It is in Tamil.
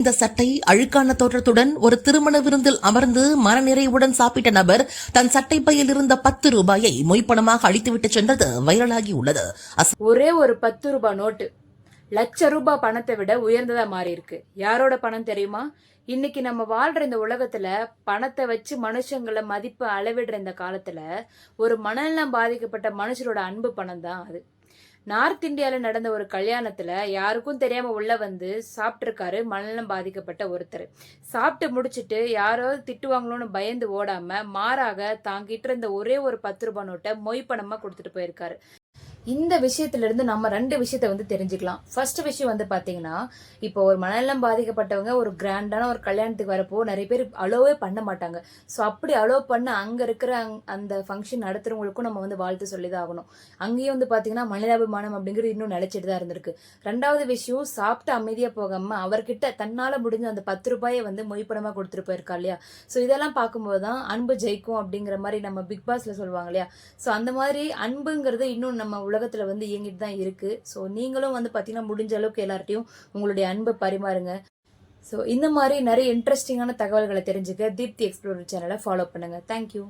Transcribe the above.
இந்த சட்டை அழுக்கான தோற்றத்துடன் ஒரு திருமண விருந்தில் அமர்ந்து மனநிறைவுடன் சாப்பிட்ட நபர் தன் சட்டை பையில் இருந்த 10 ரூபாயை மொய்ப்பணமாக அழித்துவிட்டு சென்றது வைரலாகி உள்ளது. ஒரே ஒரு 10 ரூபாய் நோட்டு லட்ச ரூபாய் பணத்தை விட உயர்ந்ததா மாறி இருக்கு. யாரோட பணம் தெரியுமா? இன்னைக்கு நம்ம வாழ்ற இந்த உலகத்துல பணத்தை வச்சு மனுஷங்களை மதிப்பு அளவிடுற இந்த காலத்துல ஒரு மனநலம் பாதிக்கப்பட்ட மனுஷரோட அன்பு பணம் தான் அது. நார்த் இந்தியால நடந்த ஒரு கல்யாணத்துல யாருக்கும் தெரியாம உள்ள வந்து சாப்பிட்டிருக்காரு மனநலம் பாதிக்கப்பட்ட ஒருத்தர். சாப்பிட்டு முடிச்சுட்டு யாரோ திட்டுவாங்களோன்னு பயந்து ஓடாம மாறாக தாங்கிட்டு இருந்த ஒரே ஒரு 10 ரூபாய் நோட்டை மொய் பணமா கொடுத்துட்டு போயிருக்காரு. இந்த விஷயத்துல இருந்து நம்ம 2 விஷயத்த வந்து தெரிஞ்சுக்கலாம். ஃபர்ஸ்ட் விஷயம் வந்து பாத்தீங்கன்னா, இப்போ ஒரு மனநலம் பாதிக்கப்பட்டவங்க ஒரு கிராண்டான ஒரு கல்யாணத்துக்கு வரப்போ நிறைய பேர் அலோவே பண்ண மாட்டாங்க. ஸோ அப்படி அலோ பண்ண அங்க இருக்கிற அந்த ஃபங்க்ஷன் நடத்துறவங்களுக்கும் நம்ம வந்து வாழ்த்து சொல்லிதான் ஆகணும். அங்கேயும் வந்து பாத்தீங்கன்னா மனிதாபிமானம் அப்படிங்கிறது இன்னும் நிலைச்சிட்டு தான் இருந்திருக்கு. 2வது விஷயம், சாப்பிட்டு அமைதியா போகாம அவர்கிட்ட தன்னால முடிஞ்ச அந்த 10 ரூபாயை வந்து மொய்ப்பணமா கொடுத்துட்டு போயிருக்கா இல்லையா? ஸோ இதெல்லாம் பார்க்கும்போது தான் அன்பு ஜெயிக்கும் அப்படிங்கிற மாதிரி நம்ம பிக் பாஸ்ல சொல்லுவாங்க இல்லையா? ஸோ அந்த மாதிரி அன்புங்கிறது இன்னும் நம்ம உலகத்துல வந்து இயங்கிட்டு தான் இருக்கு. ஸோ நீங்களும் வந்து பாத்தீங்கன்னா முடிஞ்ச அளவுக்கு எல்லார்ட்டையும் உங்களுடைய அன்பை பரிமாறுங்க. ஸோ இந்த மாதிரி நிறைய இன்ட்ரெஸ்டிங்கான தகவல்களை தெரிஞ்சுக்க தீப்தி எக்ஸ்ப்ளோரர் சேனலை ஃபாலோ பண்ணுங்க. தேங்க்யூ.